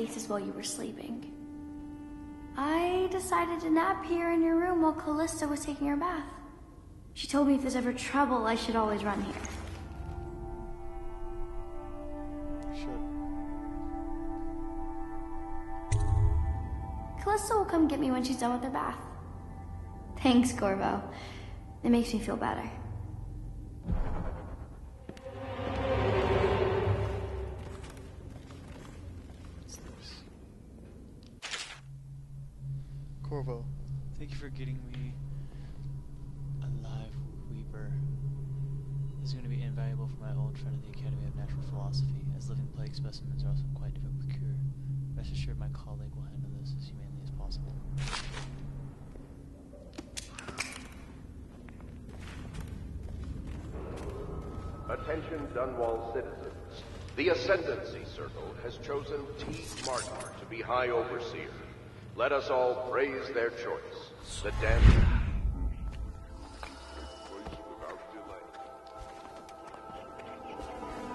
faces while you were sleeping. I decided to nap here in your room while Callista was taking her bath. She told me if there's ever trouble, I should always run here. Callista will come get me when she's done with her bath. Thanks, Corvo. It makes me feel better. Corvo, thank you for getting me a live weeper. This is going to be invaluable for my old friend at the Academy of Natural Philosophy, as living plague specimens are also quite difficult to cure. Rest assured my colleague will handle this as humanely as possible. Attention Dunwall citizens. The Ascendancy Circle has chosen T. Martin to be High Overseer. Let us all praise their choice. The damned...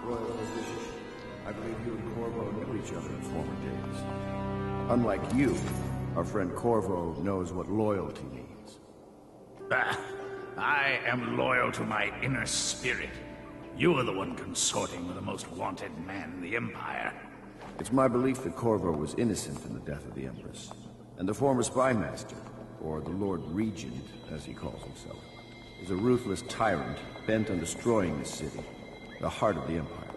Royal Inquisition, I believe you and Corvo knew each other in former days. Unlike you, our friend Corvo knows what loyalty means. I am loyal to my inner spirit. You are the one consorting with the most wanted man in the Empire. It's my belief that Corvo was innocent in the death of the Empress, and the former spy master, or the Lord Regent, as he calls himself, is a ruthless tyrant bent on destroying this city, the heart of the Empire.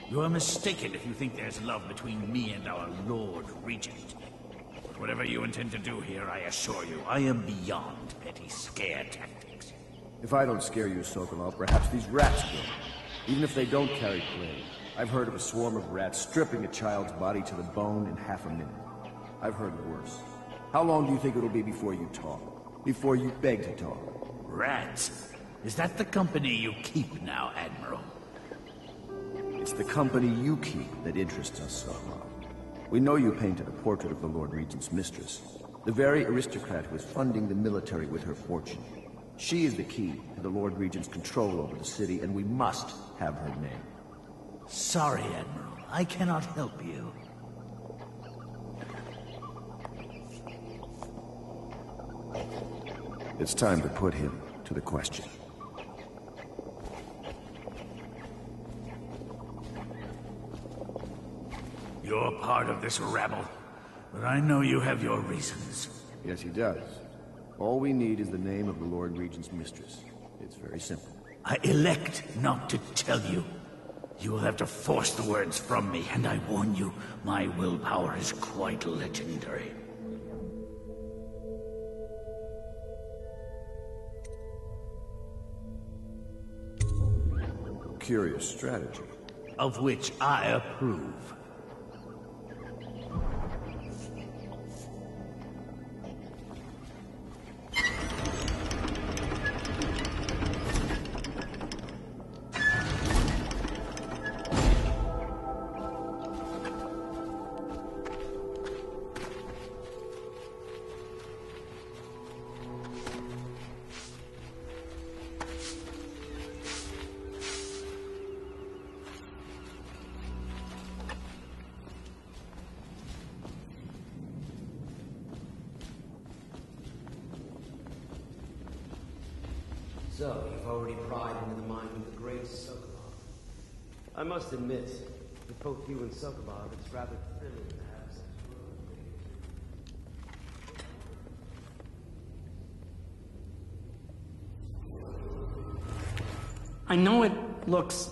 You are mistaken if you think there's love between me and our Lord Regent. Whatever you intend to do here, I assure you, I am beyond petty scare tactics. If I don't scare you, Sokolov, perhaps these rats will. Even if they don't carry plague, I've heard of a swarm of rats stripping a child's body to the bone in half a minute. I've heard worse. How long do you think it'll be before you talk? Before you beg to talk? Rats? Is that the company you keep now, Admiral? It's the company you keep that interests us, Sokolov. We know you painted a portrait of the Lord Regent's mistress, the very aristocrat who is funding the military with her fortune. She is the key to the Lord Regent's control over the city, and we must have her name. Sorry, Admiral. I cannot help you. It's time to put him to the question. You're part of this rabble, but I know you have your reasons. Yes, he does. All we need is the name of the Lord Regent's mistress. It's very simple. I elect not to tell you. You will have to force the words from me, and I warn you, my willpower is quite legendary. Curious strategy. Of which I approve. So, you've already pried into the mind of the great Sokolov. I must admit, with both you and Sokolov, it's rather thrilling to have such I know it looks...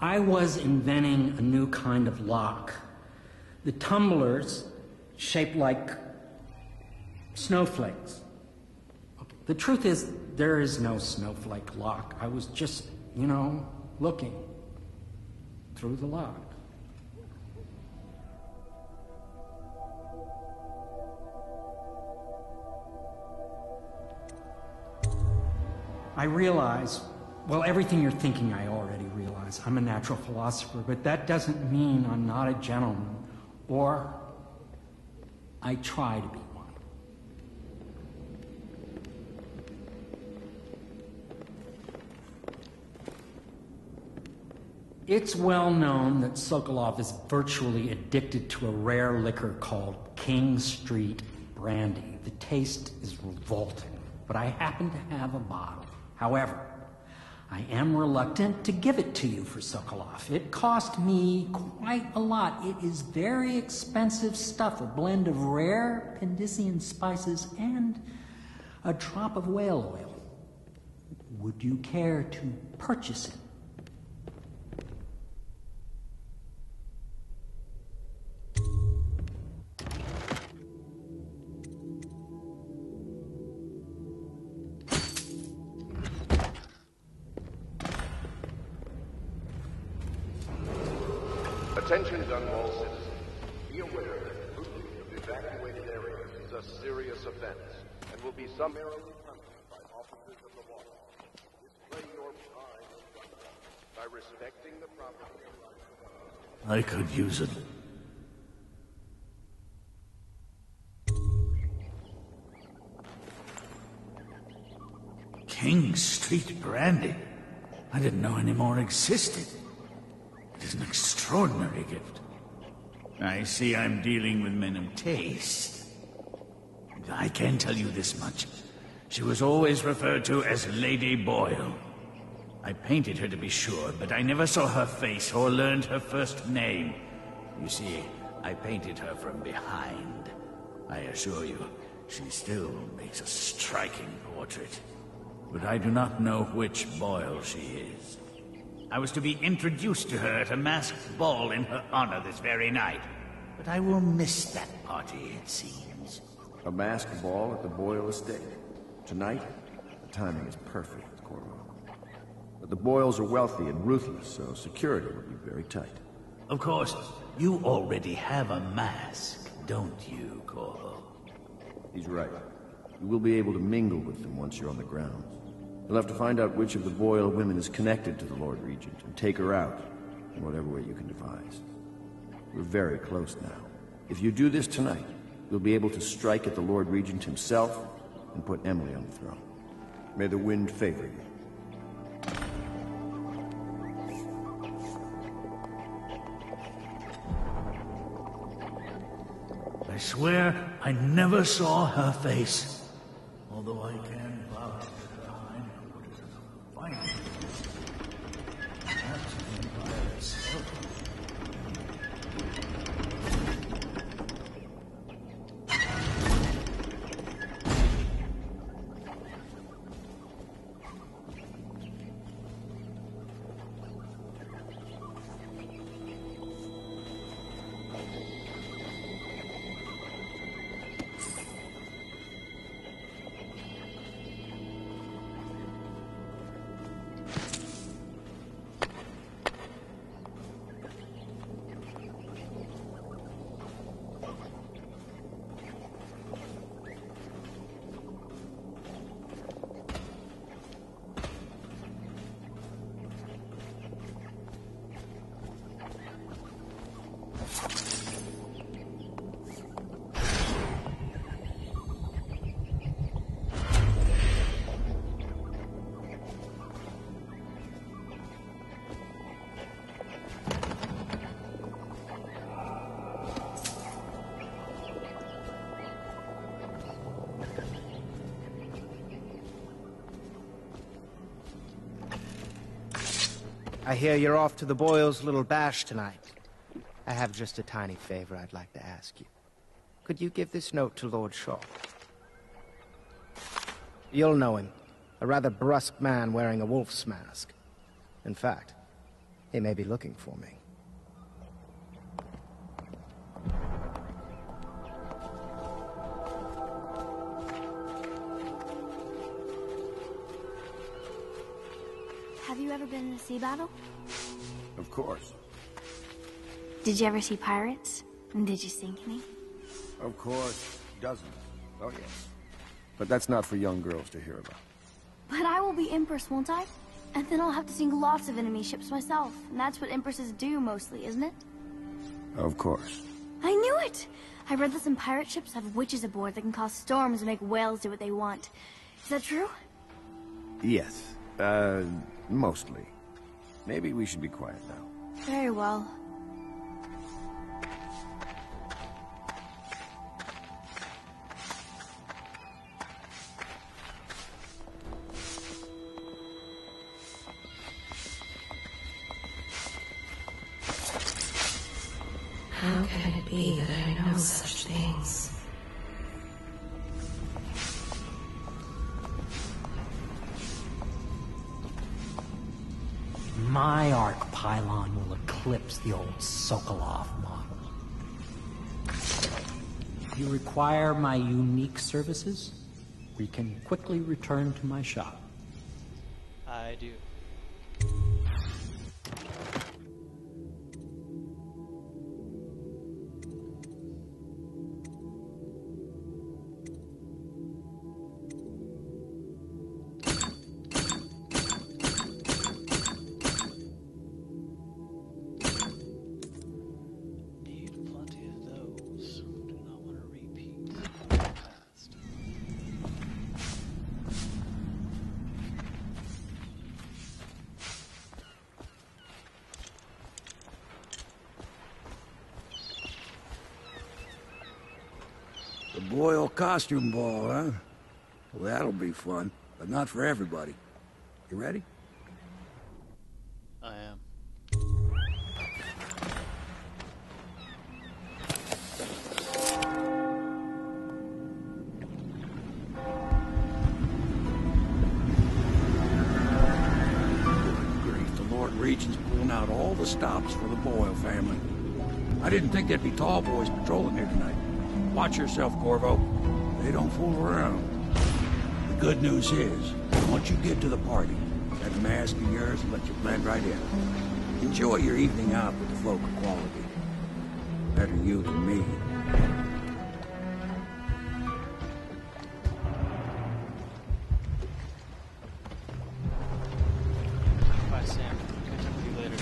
I was inventing a new kind of lock. The tumblers shaped like snowflakes. The truth is, there is no snowflake lock. I was just, you know, looking through the lock. I realize, well, everything you're thinking I already realize. I'm a natural philosopher, but that doesn't mean I'm not a gentleman, or I try to be. It's well known that Sokolov is virtually addicted to a rare liquor called King Street Brandy. The taste is revolting, but I happen to have a bottle. However, I am reluctant to give it to you for Sokolov. It cost me quite a lot. It is very expensive stuff, a blend of rare Pendician spices and a drop of whale oil. Would you care to purchase it? Attention Dunwall citizens. Be aware that looting of evacuated areas is a serious offense and will be summarily punished by officers of the law. Display your pride and conduct by respecting the property of I could use it. King Street Brandy? I didn't know any more existed. It is an extraordinary gift. I see I'm dealing with men of taste. I can tell you this much. She was always referred to as Lady Boyle. I painted her to be sure, but I never saw her face or learned her first name. You see, I painted her from behind. I assure you, she still makes a striking portrait. But I do not know which Boyle she is. I was to be introduced to her at a masked ball in her honor this very night. But I will miss that party, it seems. A masked ball at the Boyle estate. Tonight? The timing is perfect, Corvo. But the Boyles are wealthy and ruthless, so security will be very tight. Of course, you already have a mask, don't you, Corvo? He's right. You will be able to mingle with them once you're on the grounds. You'll have to find out which of the Boyle women is connected to the Lord Regent and take her out in whatever way you can devise. We're very close now. If you do this tonight, you'll be able to strike at the Lord Regent himself and put Emily on the throne. May the wind favor you. I swear I never saw her face. Although I can vouch that I know what is a fine. Perhaps even by itself. I hear you're off to the Boyles' little bash tonight. I have just a tiny favor I'd like to ask you. Could you give this note to Lord Shaw? You'll know him. A rather brusque man wearing a wolf's mask. In fact, he may be looking for me. Have you ever been in a sea battle? Of course. Did you ever see pirates? And did you sink any? Of course. Dozens. Oh, yes. But that's not for young girls to hear about. But I will be Empress, won't I? And then I'll have to sink lots of enemy ships myself. And that's what Empresses do mostly, isn't it? Of course. I knew it! I read that some pirate ships have witches aboard that can cause storms and make whales do what they want. Is that true? Yes. Mostly. Maybe we should be quiet now. Very well. How can it be that I know such things? My arc pylon will eclipse the old Sokolov model. If you require my unique services, we can quickly return to my shop. I do. Need plenty of those. Do not want to repeat the past. The Boyle costume ball, huh? Well, that'll be fun, but not for everybody. You ready? I am. Grief, the Lord Regent's pulling out all the stops for the Boyle family. I didn't think there'd be tall boys patrolling here tonight. Watch yourself, Corvo. They don't fool around. The good news is, once you get to the party, that mask of yours will let you blend right in. Enjoy your evening out with the folk of quality. Better you than me. Bye, Sam. Catch up with you later.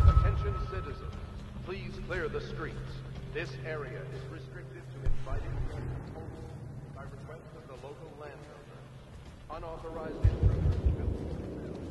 Attention citizens, please clear the streets. This area is restricted to invited guests only by request of the local landowner. Unauthorized intruders will be expelled.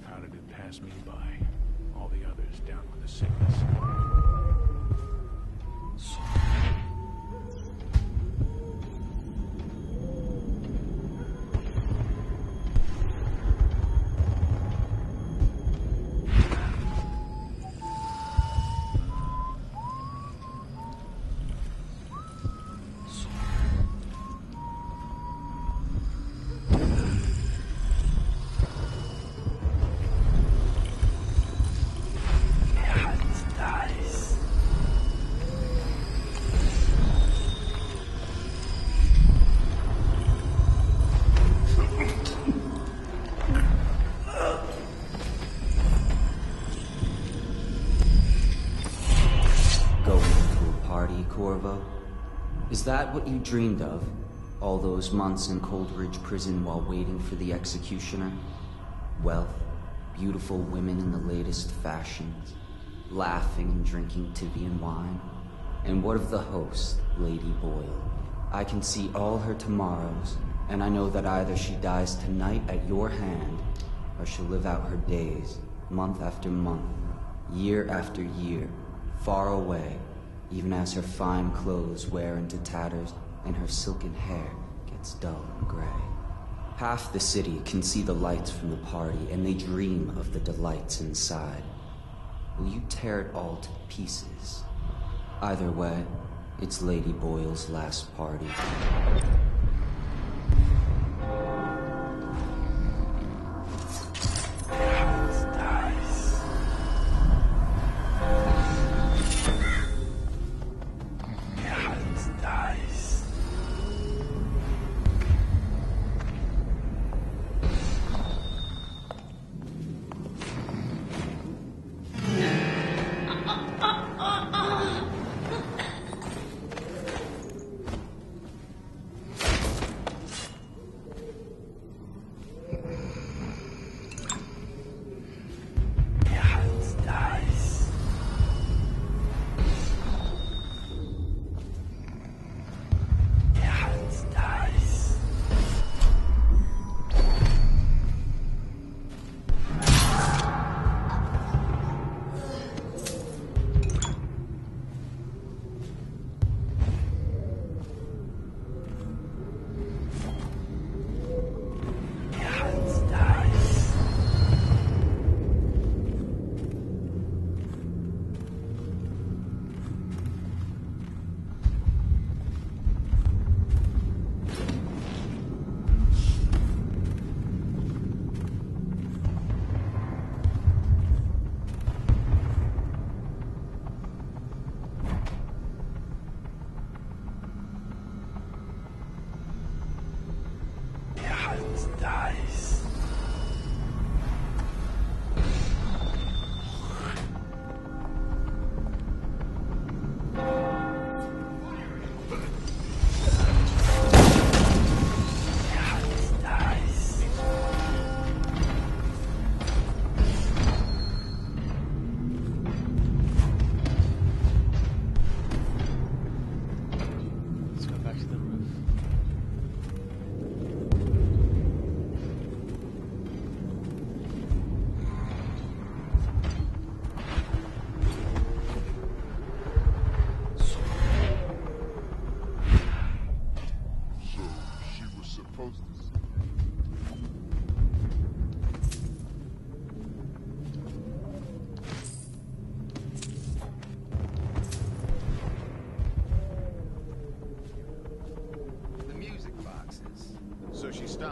How did it pass me by? All the others down with the sickness. Going to a party, Corvo? Is that what you dreamed of? All those months in Coldridge Prison while waiting for the executioner? Wealth, beautiful women in the latest fashions, laughing and drinking Tibian wine? And what of the host, Lady Boyle? I can see all her tomorrows, and I know that either she dies tonight at your hand, or she'll live out her days, month after month, year after year, far away, even as her fine clothes wear into tatters and her silken hair gets dull and gray. Half the city can see the lights from the party, and they dream of the delights inside. Will you tear it all to pieces? Either way, it's Lady Boyle's last party.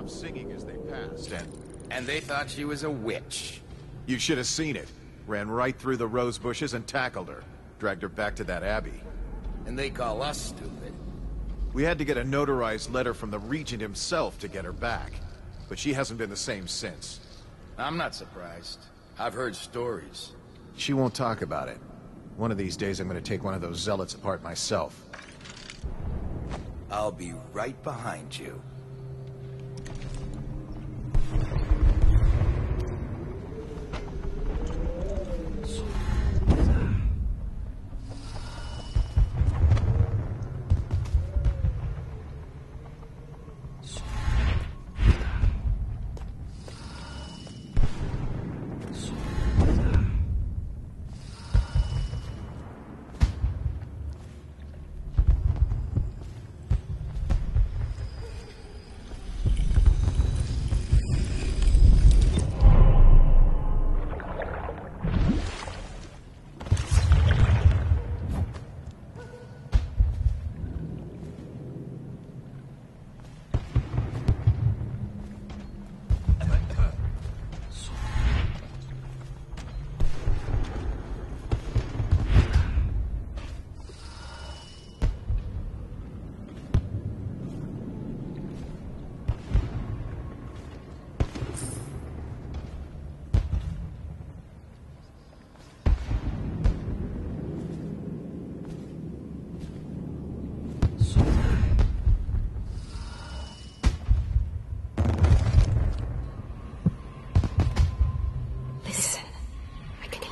Singing as they passed, and they thought she was a witch. You should have seen it. Ran right through the rose bushes and tackled her. Dragged her back to that abbey. And they call us stupid. We had to get a notarized letter from the Regent himself to get her back. But she hasn't been the same since. I'm not surprised. I've heard stories. She won't talk about it. One of these days I'm going to take one of those zealots apart myself. I'll be right behind you.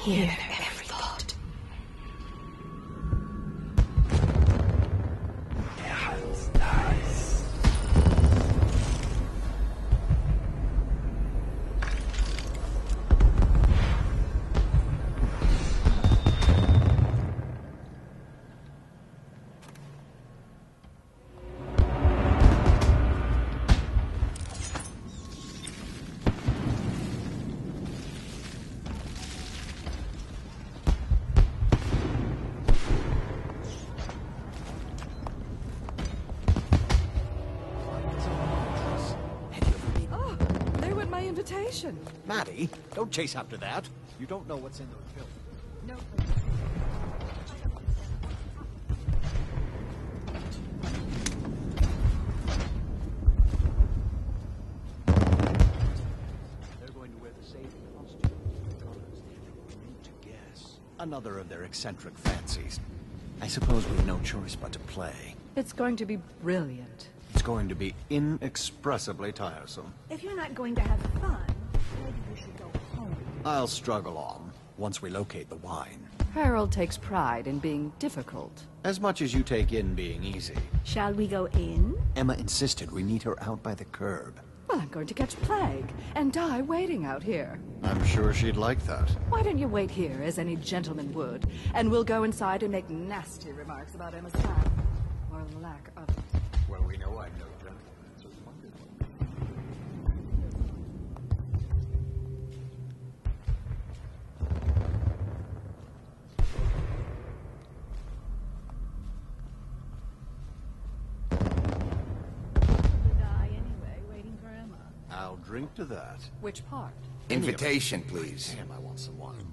Hear every thought. reputation. Maddie, don't chase after that. You don't know what's in those pills. No. They're going to wear the same costume because they were meant to guess. Another of their eccentric fancies. I suppose we've no choice but to play. It's going to be brilliant. It's going to be inexpressibly tiresome. If you're not going to have fun, maybe you should go home. I'll struggle on, once we locate the wine. Harold takes pride in being difficult. As much as you take in being easy. Shall we go in? Emma insisted we meet her out by the curb. Well, I'm going to catch plague and die waiting out here. I'm sure she'd like that. Why don't you wait here, as any gentleman would, and we'll go inside and make nasty remarks about Emma's time, or lack of it. Well, we know I'm no gentleman, so it's I'll drink to that. Which part? Invitation, please. Damn, I want some wine.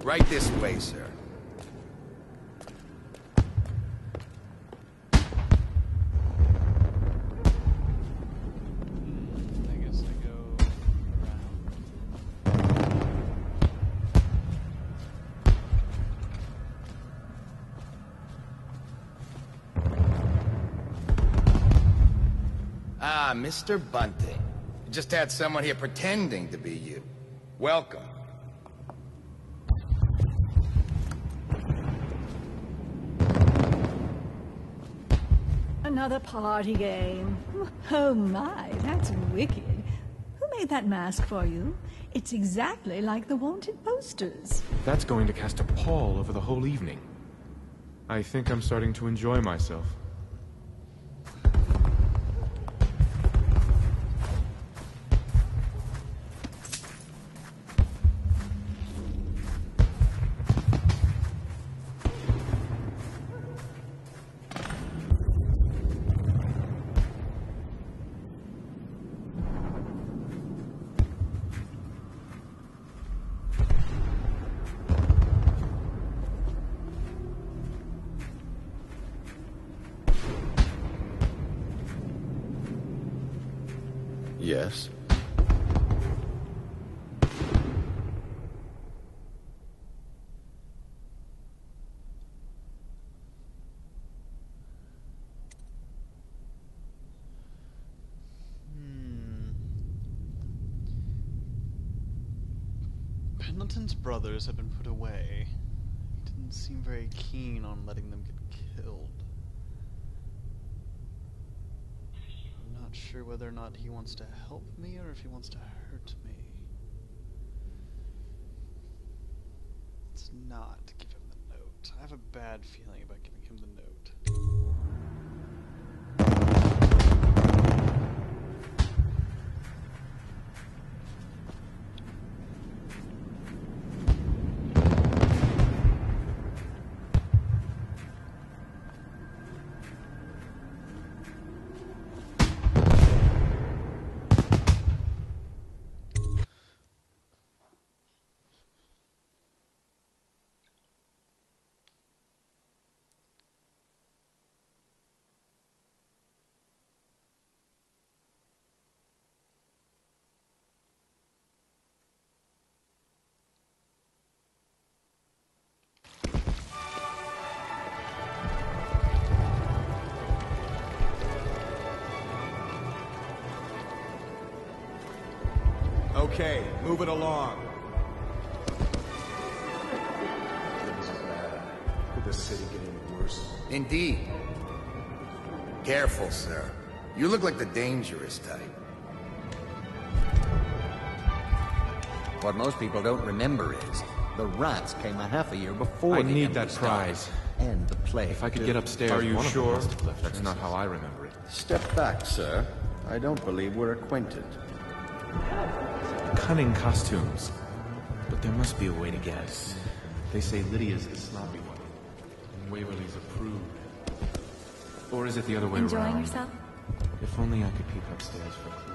Right this way, sir. I guess I go Ah, Mr. Bunting. Just had someone here pretending to be you. Welcome. Another party game. Oh my, that's wicked. Who made that mask for you? It's exactly like the wanted posters. That's going to cast a pall over the whole evening. I think I'm starting to enjoy myself. Yes? Pendleton's brothers have been put away. He didn't seem very keen on letting them get killed. I'm not sure whether or not he wants to help me or if he wants to hurt me. It's not to give him the note. I have a bad feeling about giving him the note. Okay, move it along. Things are bad. Could the city get any worse? Indeed. Careful, sir. You look like the dangerous type. What most people don't remember is, the rats came a half a year before I the need enemy that prize. started. And the plague. If I could get upstairs, Are you one sure? of them must have left. That's not how I remember it. Step back, sir. I don't believe we're acquainted. Cunning costumes. But there must be a way to guess. They say Lydia's the sloppy one, and Waverly's a prude. Or is it the other way around? Enjoying yourself? If only I could peek upstairs for a clue.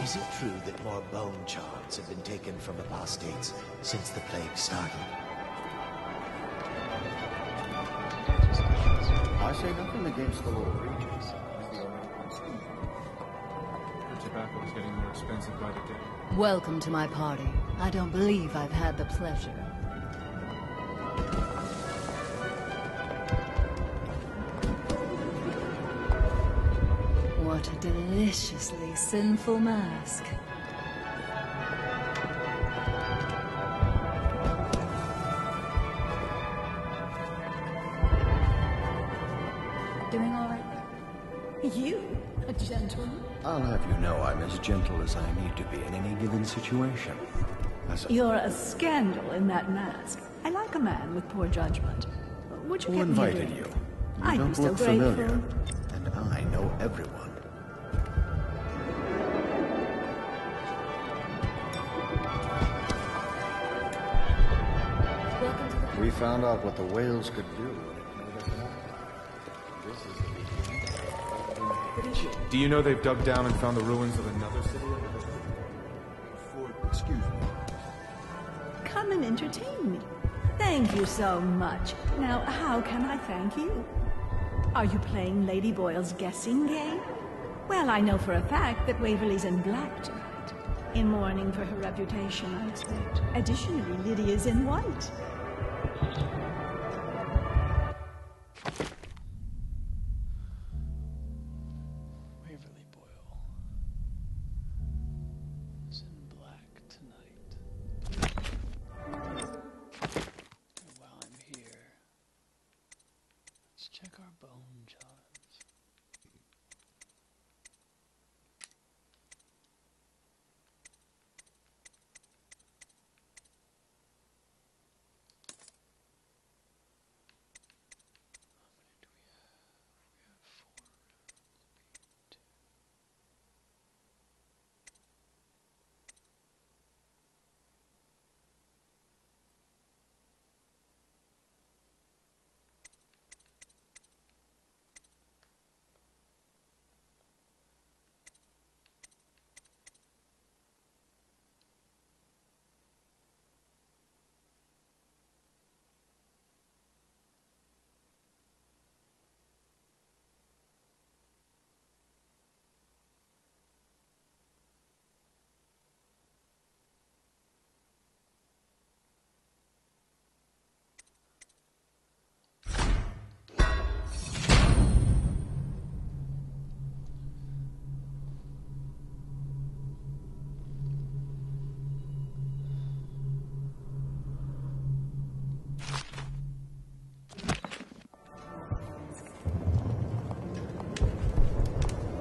Is it true that more bone charms have been taken from apostates since the plague started? I say nothing against the Lord Regents. Her tobacco is getting more expensive by the day. Welcome to my party. I don't believe I've had the pleasure. What a deliciously sinful mask. Doing all right? You? A gentleman? I'll have you know I'm as gentle as I need to be in any given situation. You're a scandal in that mask. I like a man with poor judgment. Would you Who get me invited a drink? you? I'd don't be so look grateful. familiar, and I know everyone. We found out what the whales could do. Do you know they've dug down and found the ruins of another city? Excuse me. Come and entertain me. Thank you so much. Now, how can I thank you? Are you playing Lady Boyle's guessing game? Well, I know for a fact that Waverly's in black tonight. In mourning for her reputation, I expect. Additionally, Lydia's in white. Waverly Boyle is in black tonight. And while I'm here, let's check our bone charms.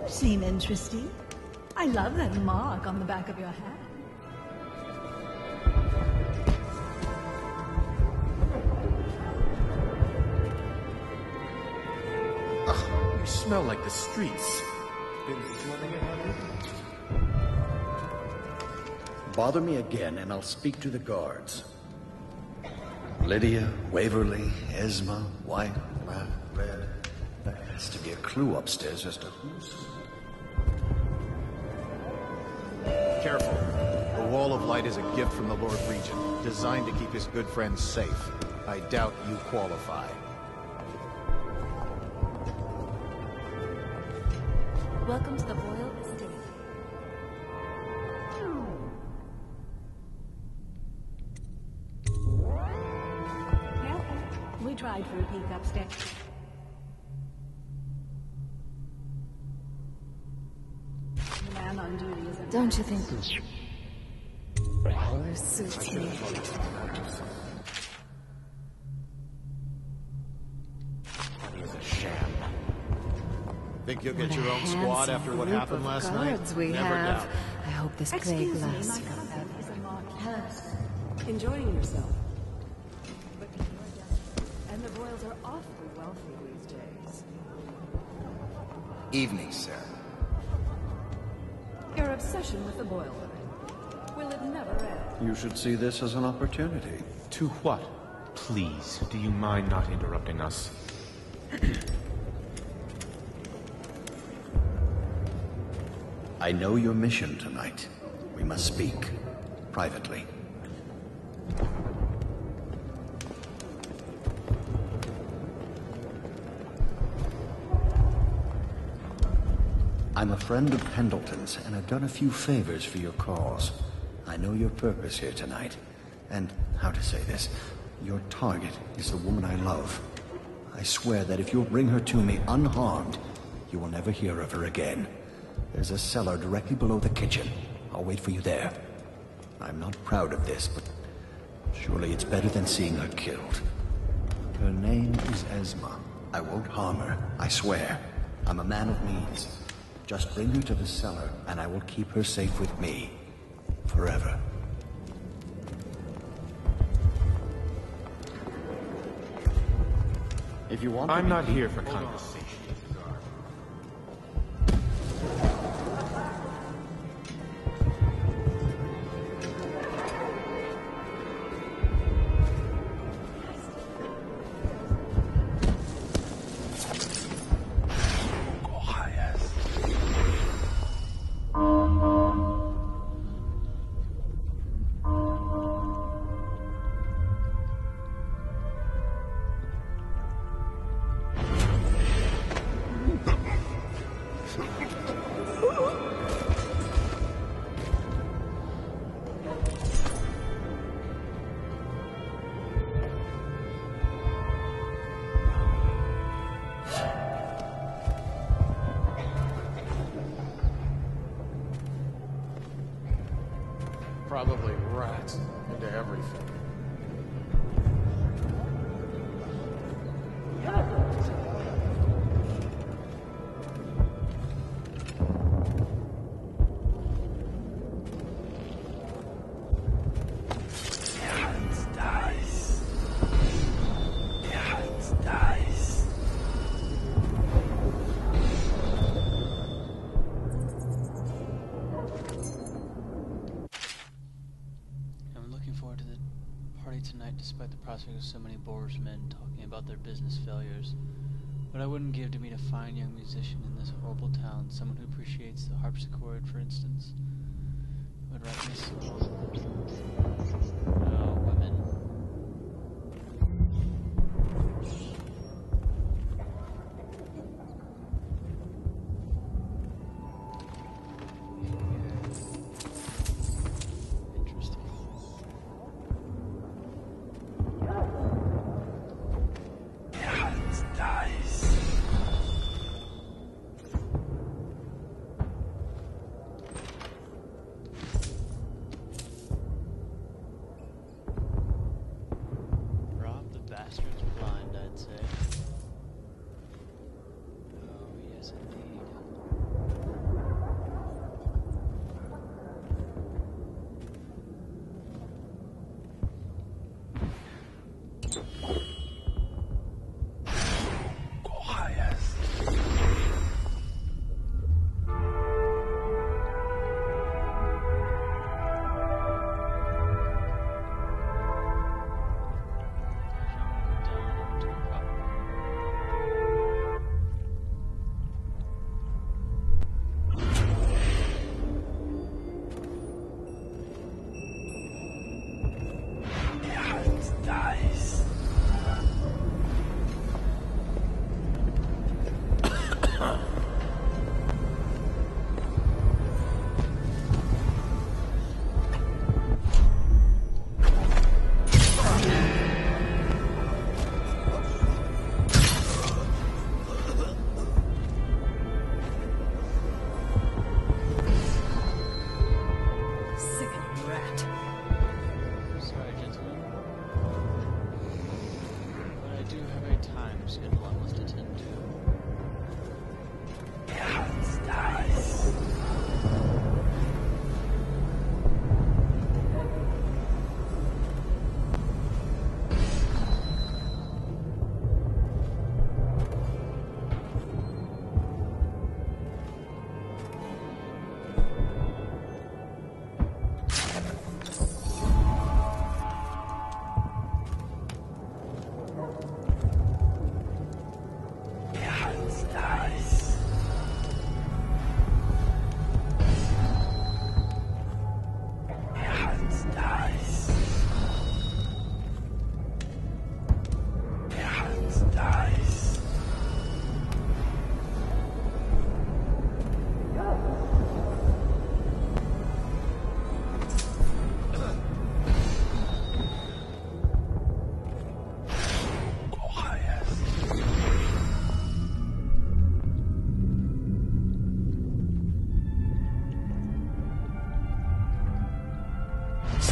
Seem interesting. I love that mark on the back of your hand. Ugh, you smell like the streets. Been smelling it, have you? Bother me again, and I'll speak to the guards. Lydia, Waverly, Esma, white, black, red. There has to be a clue upstairs as to who's... Careful. The Wall of Light is a gift from the Lord Regent, designed to keep his good friends safe. I doubt you qualify. Welcome to the Royal Estate. Yeah, we tried for a peek upstairs. The man on duty isn't... Don't you think... Or suits me. It is a sham. Think you'll get your own squad after what happened last night? Never doubt. I hope this plague Excuse me, lasts my forever. cousin is a marquis. Enjoying yourself. But you're desperate, and the Boyles are awfully wealthy these days. Evening, sir. Your obsession with the Boyle women. Will it never end? You should see this as an opportunity. To what? Please, do you mind not interrupting us? I know your mission tonight. We must speak. Privately. I'm a friend of Pendleton's, and I've done a few favors for your cause. I know your purpose here tonight. And, how to say this, your target is the woman I love. I swear that if you'll bring her to me unharmed, you will never hear of her again. There's a cellar directly below the kitchen. I'll wait for you there. I'm not proud of this, but surely it's better than seeing her killed. Her name is Esma. I won't harm her, I swear. I'm a man of means. Just bring her to the cellar, and I will keep her safe with me. Forever. If you want I'm not here for conversation. Probably rats into everything. Tonight, despite the prospect of so many Boers men talking about their business failures. What I wouldn't give to meet a fine young musician in this horrible town, someone who appreciates the harpsichord, for instance, who would write me songs. Oh, women.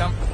some...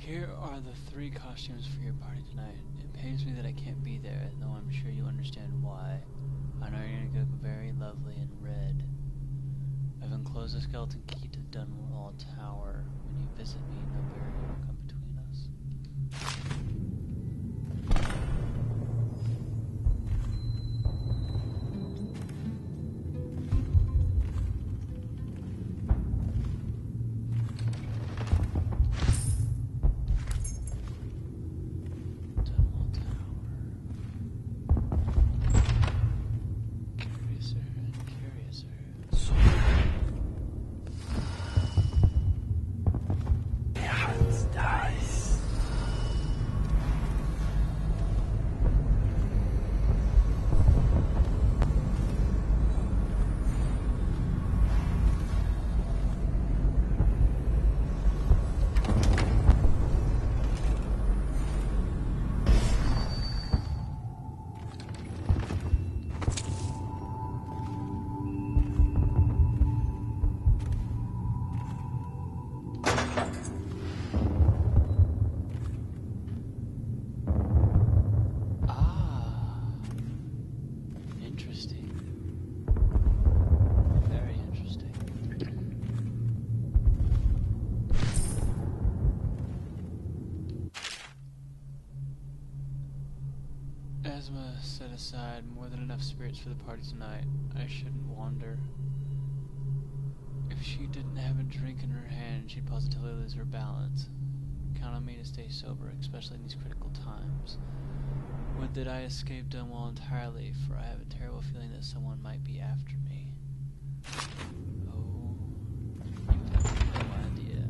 Here are the 3 costumes for your party tonight. It pains me that I can't be there, though I'm sure you understand why. I know you're gonna look very lovely in red. I've enclosed a skeleton key to Dunwall Tower. When you visit me, no barrier will come between us. Asma set aside more than enough spirits for the party tonight. I shouldn't wander. If she didn't have a drink in her hand, she'd positively lose her balance. Count on me to stay sober, especially in these critical times. Would that I escape Dunwall entirely, for I have a terrible feeling that someone might be after me. Oh, you have no idea.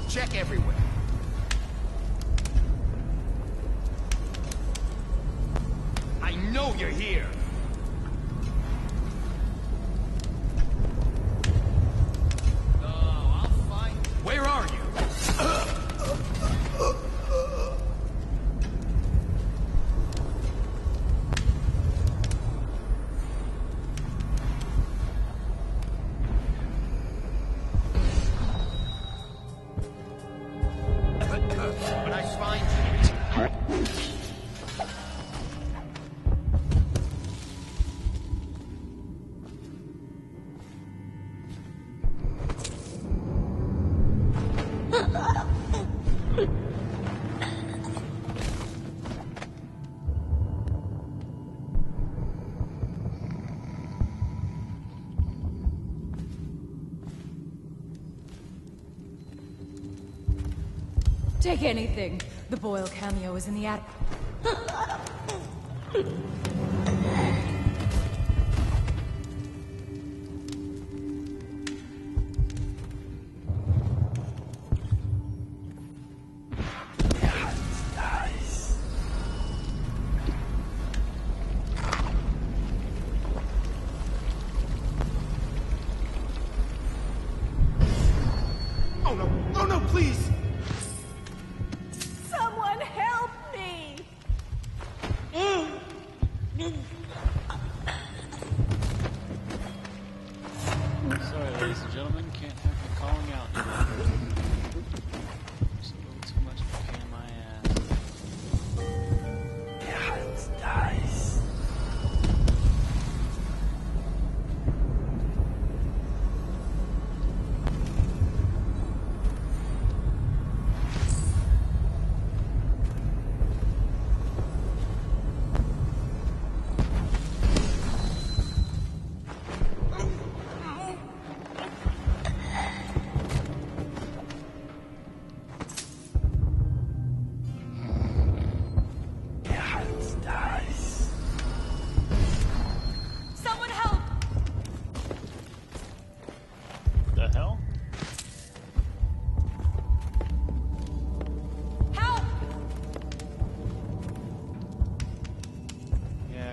Check everywhere. I know you're here. Oh, I'll find you. Where are you? When I find you. Take anything. The Boyle cameo is in the attic. Oh no! Oh no, please! Someone help me! Sorry, ladies and gentlemen, can't have me calling out any longer. Just a little too much of a pain in my ass.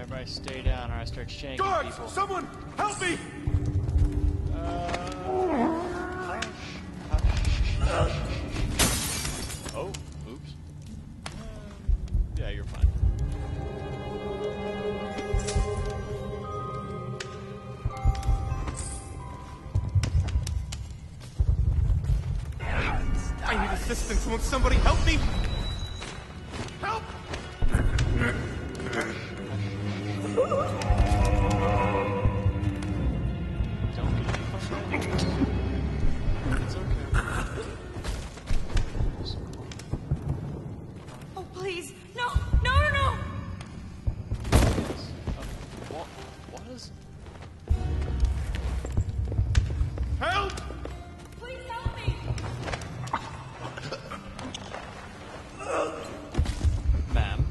Everybody stay down or I start shanking Guards! people. Someone help me! Oh, oops. Yeah, you're fine. I need assistance. Won't somebody help me? Help! It's okay. Oh, please. No, no, no, no! What is... Help! Please help me! Ma'am?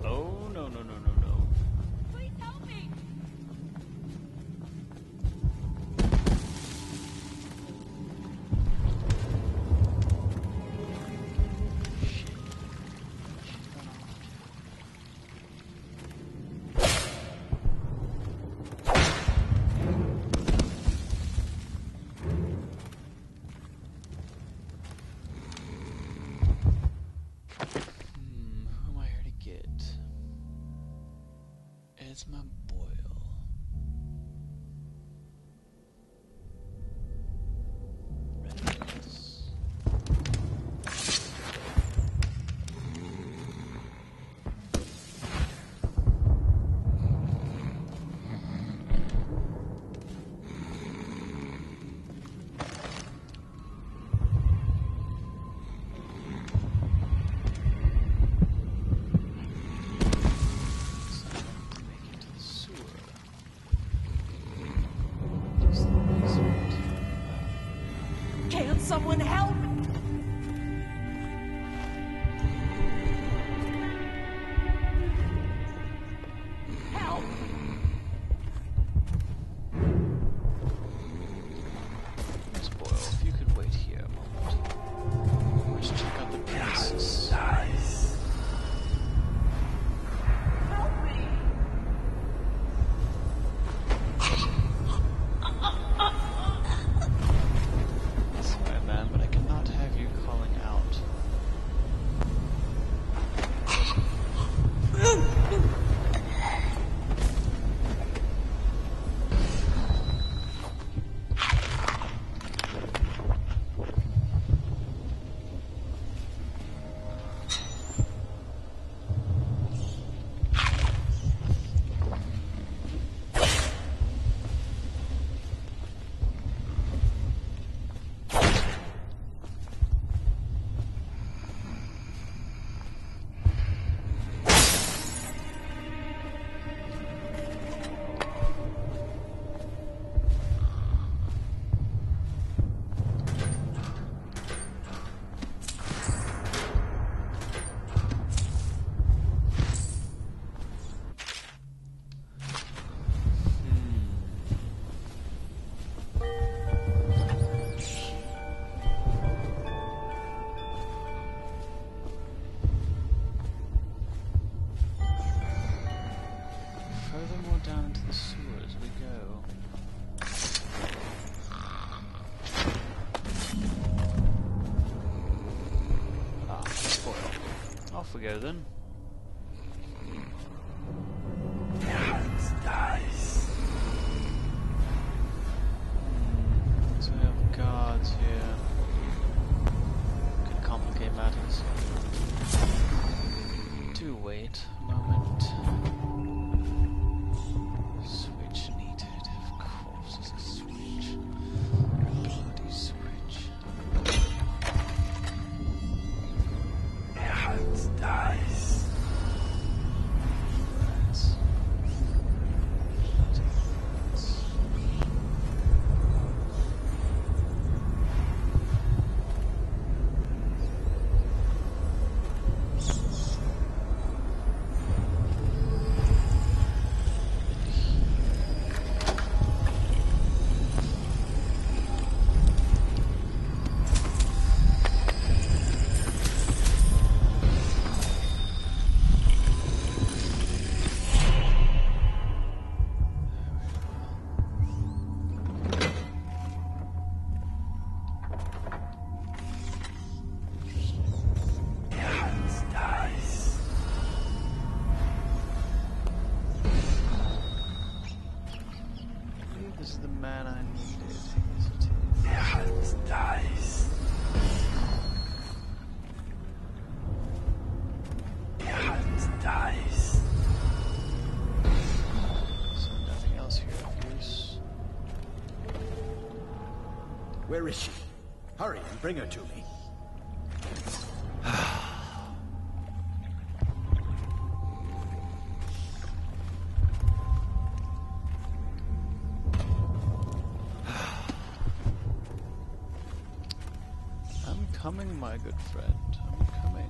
Oh, no, no, no, no, no. Please help me! Who am I here to get? It's my Boyle. Renegades. Can't someone help? Help! Miss Boyle, if you could wait here a moment. Let's check out the premises. Sorry, ma'am, but I cannot have you calling out. Furthermore down into the sewers we go. Ah, spoil. Off we go then. So we have guards here. Could complicate matters. Do wait a moment. Switch needed. Of course, it's a switch. Bloody switch. Dice. Where is she? Hurry and bring her to me. I'm coming, my good friend. I'm coming.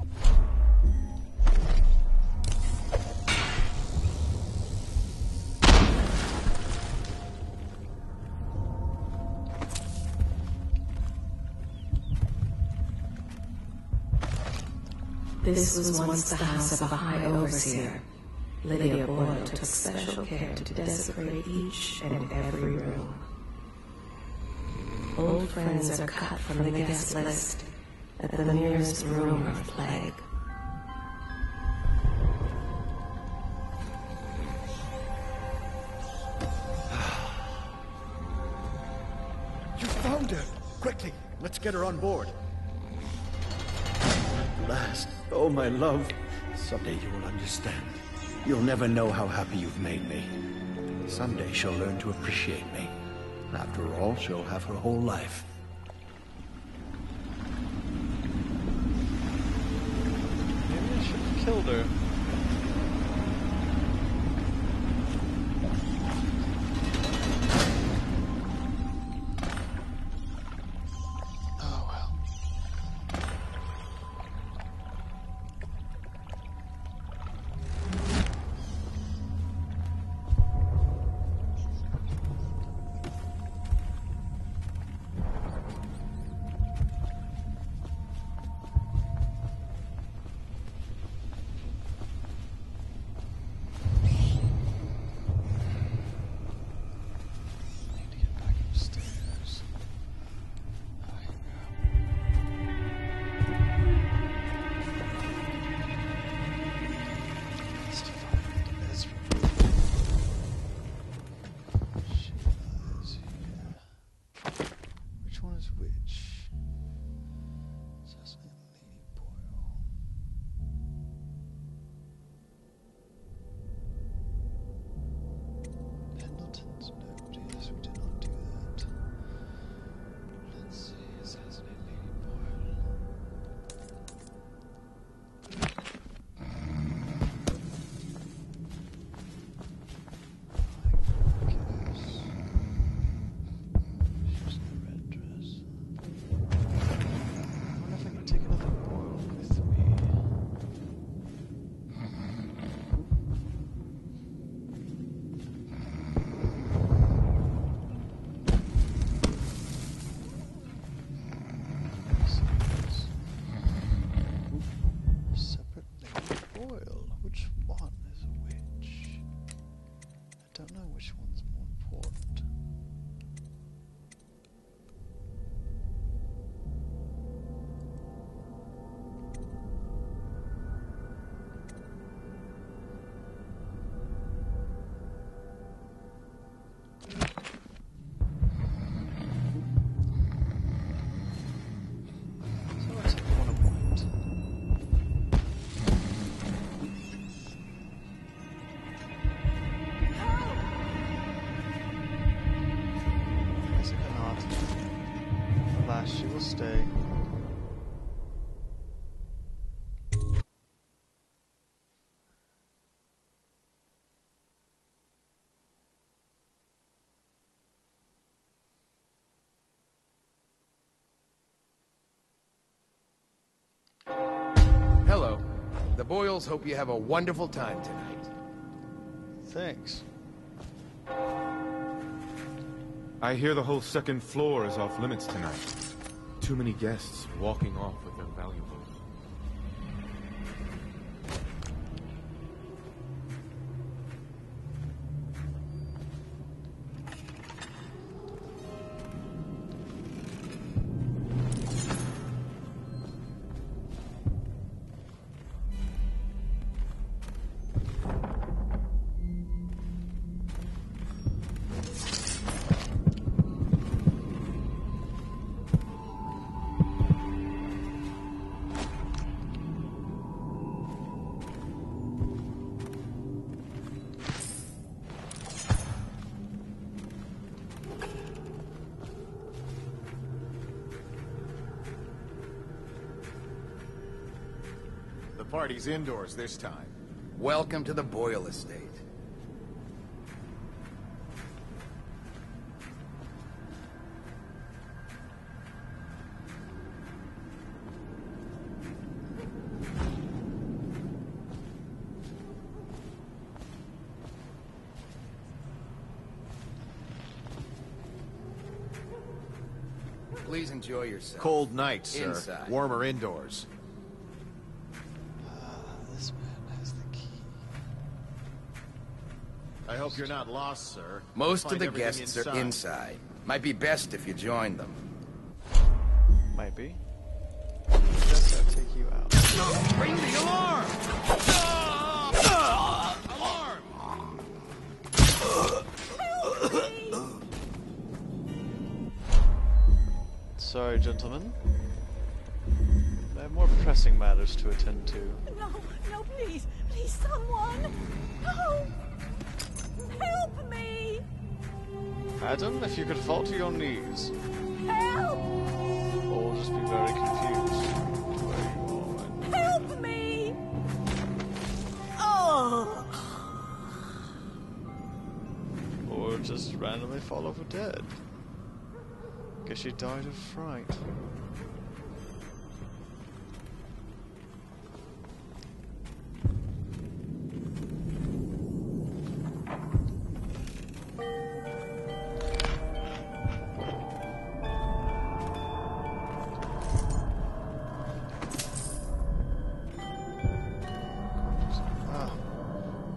This was once the house of a high overseer. Lydia Boyle took special care to desecrate each and every room. Old friends are cut from the guest list at the merest rumor of plague. You found her! Quickly, let's get her on board. At last. Oh, my love. Someday you will understand. You'll never know how happy you've made me. Someday she'll learn to appreciate me. After all, she'll have her whole life. Maybe I should have killed her. She will stay. Hello. The Boyles hope you have a wonderful time tonight. Thanks. I hear the whole second floor is off limits tonight. Too many guests walking off with their valuables. party's indoors this time. Welcome to the Boyle Estate. Please enjoy yourself. Cold night, sir. Inside. Warmer indoors. This man has the key. I hope you're not lost, sir. Most Find of the everything guests are inside. Might be best if you join them. Might be. Just gotta take you out. Ring the alarm! Sorry, gentlemen. I have more pressing matters to attend to. No, no, please, please, someone! No! Help me! Adam, if you could fall to your knees. Help! Or just be very confused where you are. Help me! Oh! Or just randomly fall over dead. Guess she died of fright.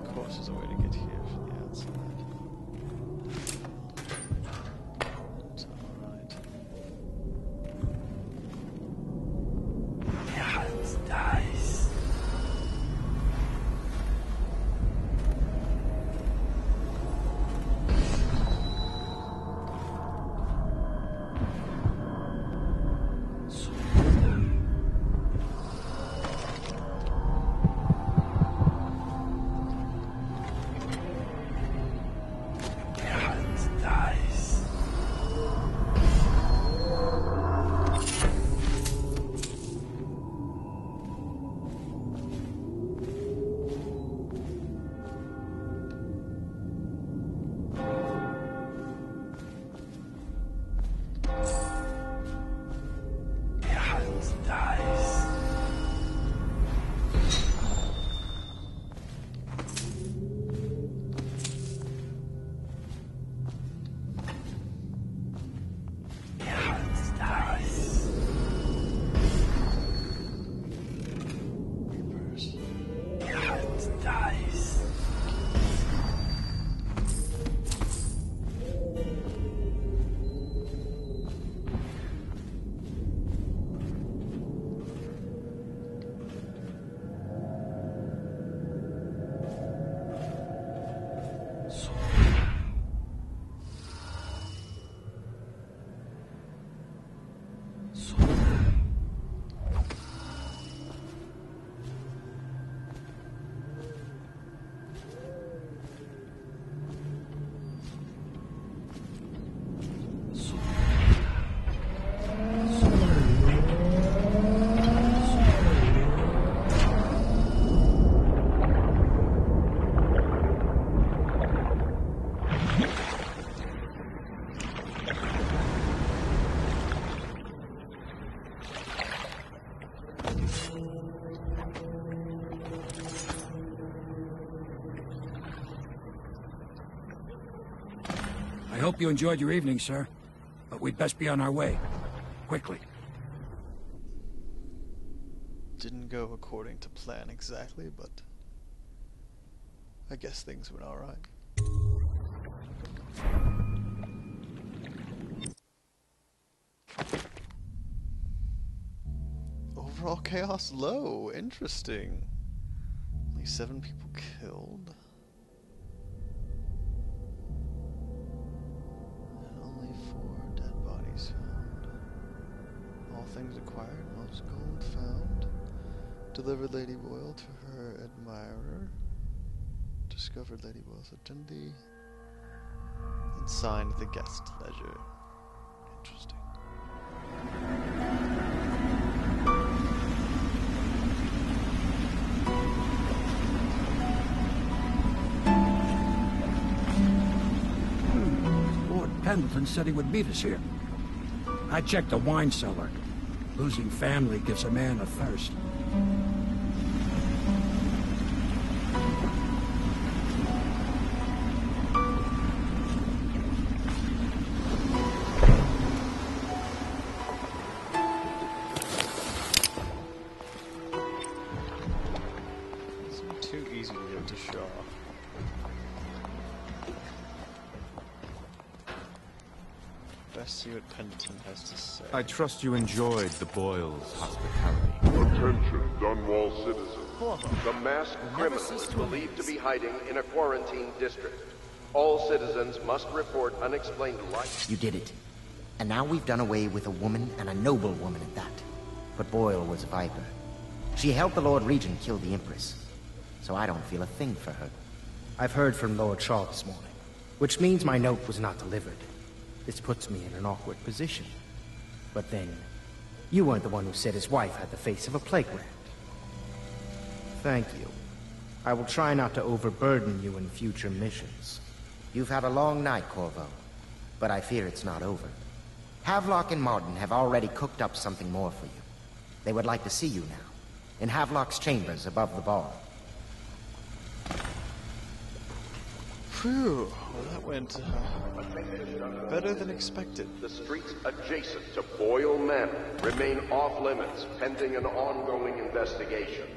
Of course there's a way to get here from the outside. It's alright. Dice. I hope you enjoyed your evening, sir. But we'd best be on our way. Quickly. Didn't go according to plan exactly, but I guess things went alright. Overall chaos low. Interesting. Only 7 people killed. And only 4 dead bodies found. All things acquired, most gold found. Delivered Lady Boyle to her admirer. Discovered Lady Boyle's identity. And signed the guest ledger. Interesting. Pendleton said he would meet us here. I checked the wine cellar. Losing family gives a man a thirst. Too easy to get to Shaw. Best see what Pendleton has to say. I trust you enjoyed the Boyles' hospitality. Attention, Dunwall citizens. The masked criminal is believed to be hiding in a quarantine district. All citizens must report unexplained life. You did it. And now we've done away with a woman, and a noble woman at that. But Boyle was a viper. She helped the Lord Regent kill the Empress. So I don't feel a thing for her. I've heard from Lord Shaw this morning, which means my note was not delivered. This puts me in an awkward position. But then, you weren't the one who said his wife had the face of a playground. Thank you. I will try not to overburden you in future missions. You've had a long night, Corvo, but I fear it's not over. Havelock and Martin have already cooked up something more for you. They would like to see you now, in Havelock's chambers above the bar. Phew, well, that went better than expected. The streets adjacent to Boyle Manor remain off limits pending an ongoing investigation.